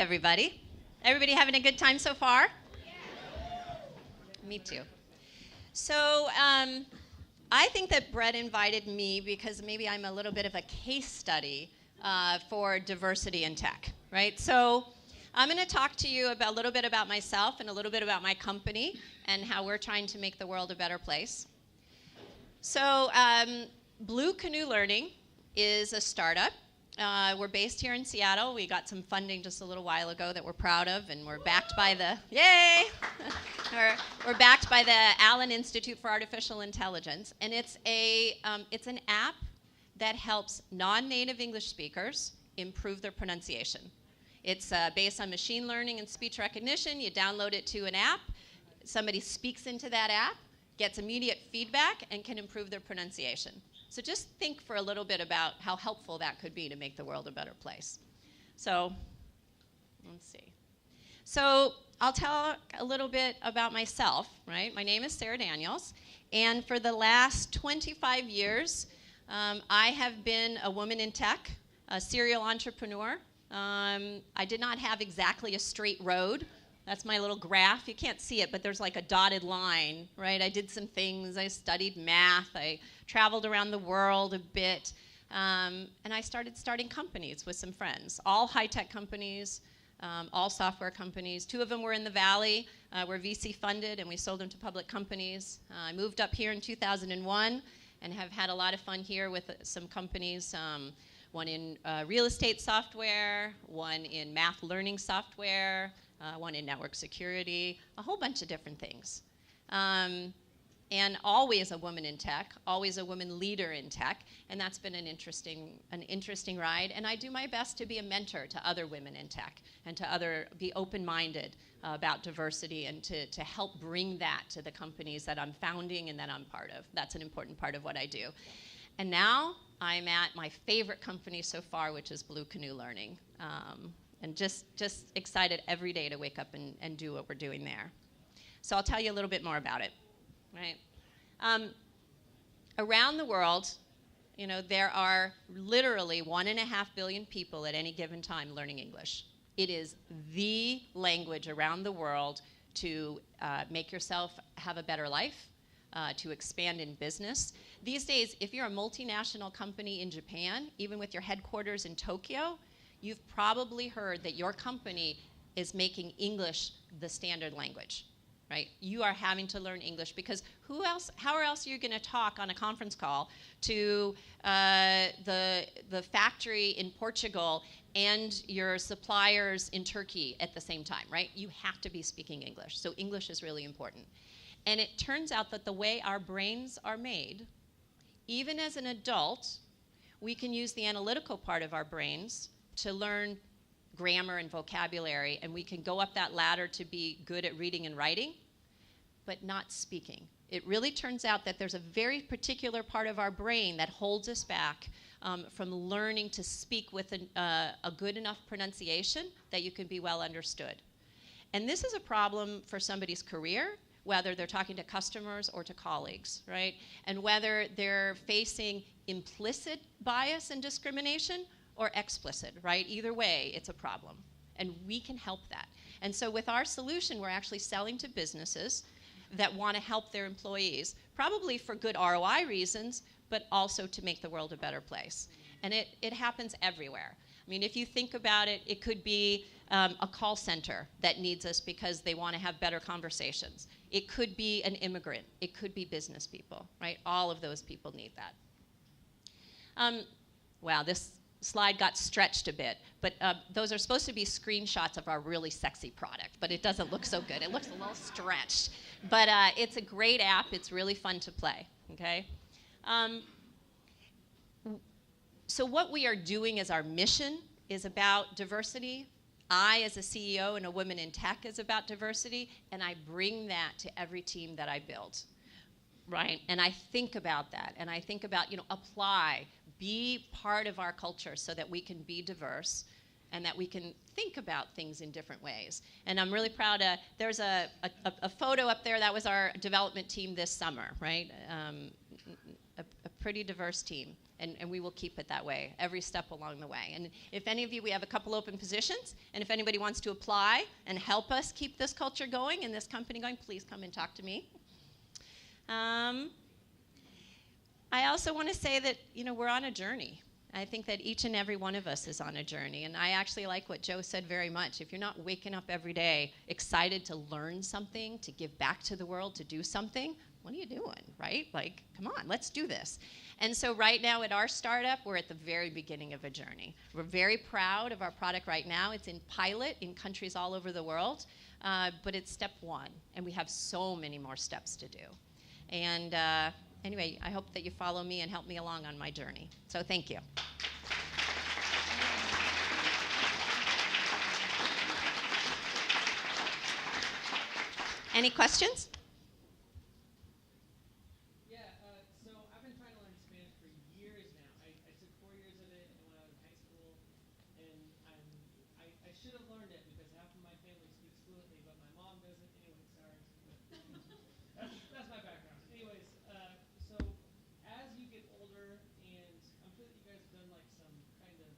everybody. Everybody having a good time so far? Me too. So I think that Brett invited me because maybe I'm a little bit of a case study for diversity in tech, right? So I'm going to talk to you about a little bit about myself and a little bit about my company and how we're trying to make the world a better place. So Blue Canoe Learning is a startup. We're based here in Seattle. We got some funding just a little while ago that we're proud of, and we're backed by the, yay! we're backed by the Allen Institute for Artificial Intelligence, and it's an app that helps non-native English speakers improve their pronunciation. It's based on machine learning and speech recognition. You download it to an app. Somebody speaks into that app, gets immediate feedback, and can improve their pronunciation. So just think for a little bit about how helpful that could be to make the world a better place. So let's see. So I'll tell a little bit about myself, right? My name is Sarah Daniels, and for the last 25 years, I have been a woman in tech, a serial entrepreneur. I did not have exactly a straight road. That's my little graph. You can't see it, but there's like a dotted line, right? I did some things. I studied math. I traveled around the world a bit. And I started starting companies with some friends, all high-tech companies, all software companies. 2 of them were in the Valley. Were VC funded, and we sold them to public companies. I moved up here in 2001 and have had a lot of fun here with some companies. One in real estate software, one in math learning software, one in network security, a whole bunch of different things. And always a woman in tech, always a woman leader in tech, and that's been an interesting ride. And I do my best to be a mentor to other women in tech and to be open-minded about diversity and to help bring that to the companies that I'm founding and that I'm part of. That's an important part of what I do. And now I'm at my favorite company so far, which is Blue Canoe Learning. And just excited every day to wake up and do what we're doing there. So I'll tell you a little bit more about it, right? Around the world, there are literally 1.5 billion people at any given time learning English. It is the language around the world to make yourself have a better life, to expand in business. These days, if you're a multinational company in Japan, even with your headquarters in Tokyo, you've probably heard that your company is making English the standard language, right? You are having to learn English because how else are you going to talk on a conference call to the factory in Portugal and your suppliers in Turkey at the same time, right? You have to be speaking English. So English is really important. And it turns out that the way our brains are made, even as an adult, we can use the analytical part of our brains to learn grammar and vocabulary, and we can go up that ladder to be good at reading and writing, but not speaking. It really turns out that there's a very particular part of our brain that holds us back from learning to speak with a good enough pronunciation that you can be well understood. And this is a problem for somebody's career, whether they're talking to customers or to colleagues, right? And whether they're facing implicit bias and discrimination or explicit, right? Either way, it's a problem. And we can help that. And so with our solution, we're actually selling to businesses that want to help their employees, probably for good ROI reasons, but also to make the world a better place. And it happens everywhere. I mean, if you think about it, it could be a call center that needs us because they want to have better conversations. It could be an immigrant. It could be business people, right? All of those people need that. Wow, this slide got stretched a bit, but those are supposed to be screenshots of our really sexy product, but it doesn't look so good. It looks a little stretched, but it's a great app. It's really fun to play, okay? So what we are doing as our mission is about diversity. I, as a CEO and a woman in tech, is about diversity, and I bring that to every team that I build, right? And I think about that, and I think about, apply, be part of our culture so that we can be diverse and that we can think about things in different ways. And I'm really proud of, there's a photo up there, that was our development team this summer, right? A pretty diverse team. And we will keep it that way every step along the way. And if any of you, we have a couple open positions, and if anybody wants to apply and help us keep this culture going and this company going, please come and talk to me. I also want to say that, we're on a journey. I think that each and every one of us is on a journey. And I actually like what Joe said very much. If you're not waking up every day excited to learn something, to give back to the world, to do something, what are you doing, right? Like, come on, let's do this. And so right now at our startup, we're at the very beginning of a journey. We're very proud of our product right now. It's in pilot in countries all over the world, but it's step one. And we have so many more steps to do. And anyway, I hope that you follow me and help me along on my journey. So thank you. Any questions? Yeah, so I've been trying to learn Spanish for years now. I took 4 years of it when I was in high school, and I should have learned it because half of my family speaks fluently, but my mom doesn't. Anyway, sorry. That's my background. Anyways, so as you get older, and I'm sure that you guys have done like some kind of,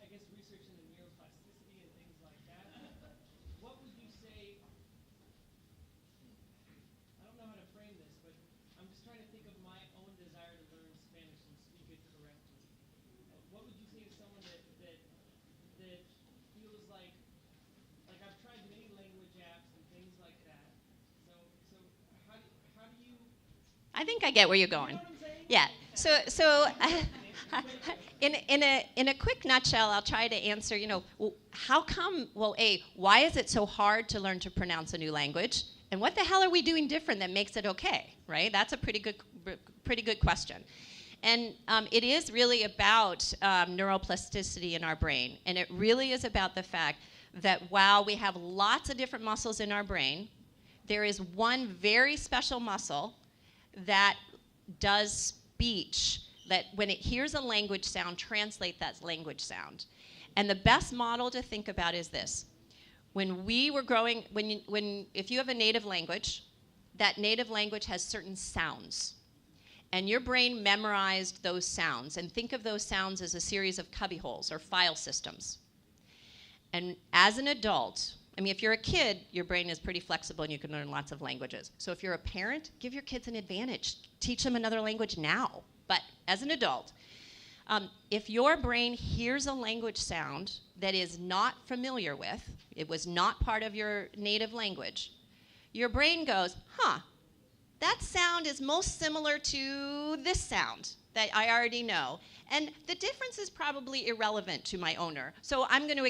I guess, research into neuroplasticity and things like that. What would you say? I don't know how to frame this, but I'm just trying to think of my own desire to learn Spanish and speak it correctly. What would you say to someone that feels like I've tried many language apps and things like that. So how do you? I think I get where you're going. You know what I'm saying? Yeah. So in a quick nutshell, I'll try to answer. Well, how come? Well, why is it so hard to learn to pronounce a new language? And what the hell are we doing different that makes it okay? Right? That's a pretty good question. And it is really about neuroplasticity in our brain, and it really is about the fact that while we have lots of different muscles in our brain, there is one very special muscle that does speech, that when it hears a language sound, translate that language sound. And the best model to think about is this. When we were growing, if you have a native language, that native language has certain sounds. And your brain memorized those sounds. And think of those sounds as a series of cubbyholes or file systems. And as an adult, if you're a kid, your brain is pretty flexible and you can learn lots of languages. So if you're a parent, give your kids an advantage. Teach them another language now. But as an adult, if your brain hears a language sound that is not familiar with, it was not part of your native language, your brain goes, that sound is most similar to this sound that I already know. And the difference is probably irrelevant to my owner. So I'm going to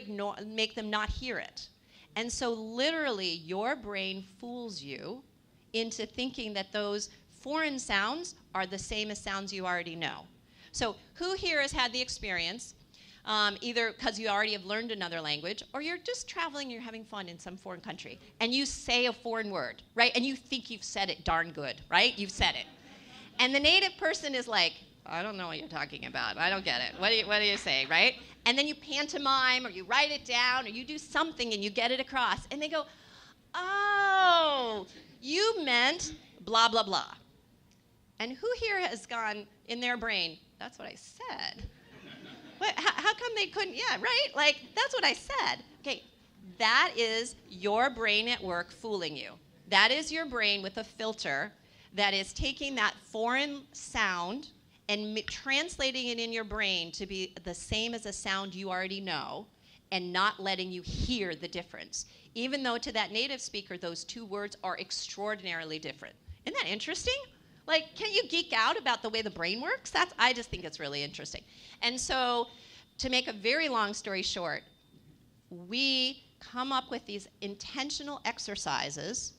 make them not hear it. And so literally your brain fools you into thinking that those foreign sounds are the same as sounds you already know. So who here has had the experience, either because you already have learned another language, or you're just traveling, you're having fun in some foreign country, and you say a foreign word, right? And you think you've said it darn good, right? You've said it. And the native person is like, I don't know what you're talking about. I don't get it. What do you say, right? And then you pantomime, or you write it down, or you do something and you get it across. And they go, oh, you meant blah, blah, blah. And who here has gone in their brain, that's what I said. How come they couldn't? Yeah, right? Like, that's what I said. Okay, that is your brain at work fooling you. That is your brain with a filter that is taking that foreign sound and translating it in your brain to be the same as a sound you already know and not letting you hear the difference. Even though to that native speaker, those two words are extraordinarily different. Isn't that interesting? Like, can't you geek out about the way the brain works? I just think it's really interesting. And so, to make a very long story short, we come up with these intentional exercises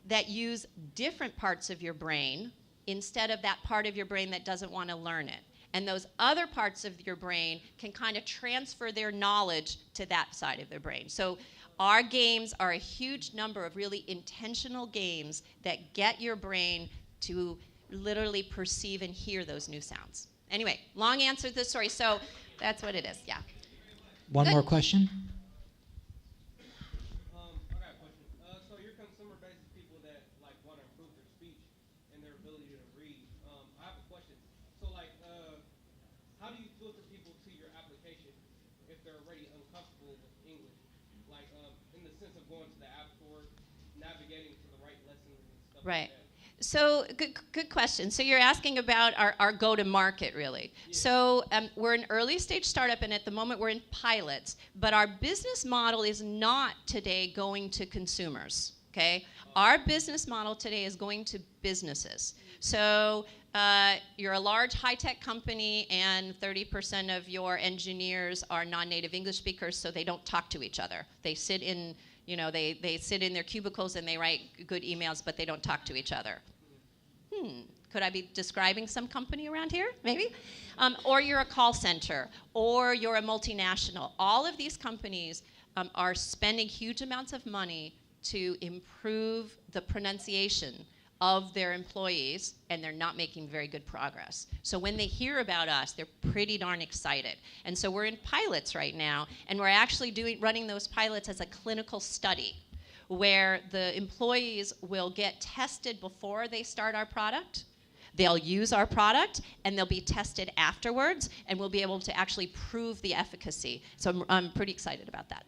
that use different parts of your brain instead of that part of your brain that doesn't want to learn it. And those other parts of your brain can kind of transfer their knowledge to that side of their brain. So our games are a huge number of really intentional games that get your brain to literally perceive and hear those new sounds. Anyway, long answer to the story. So that's what it is, yeah. One more question. I got a question. So you're consumer-based people that want to improve their speech and their ability to read. they're already uncomfortable with English, like in the sense of going to the app store, navigating to the right lessons and stuff Right. like that. So good question. So you're asking about our go-to-market, really. Yeah. So we're an early stage startup, and at the moment we're in pilots. But our business model is not today going to consumers. Okay. Our business model today is going to businesses. So you're a large high-tech company, and 30% of your engineers are non-native English speakers, so they don't talk to each other. They sit in they sit in their cubicles and they write good emails, but they don't talk to each other. Could I be describing some company around here? Maybe? Or you're a call center, or you're a multinational. All of these companies are spending huge amounts of money to improve the pronunciation of their employees, and they're not making very good progress. So when they hear about us, they're pretty darn excited. And so we're in pilots right now, and we're actually running those pilots as a clinical study where the employees will get tested before they start our product. They'll use our product, and they'll be tested afterwards, and we'll be able to actually prove the efficacy. So I'm pretty excited about that.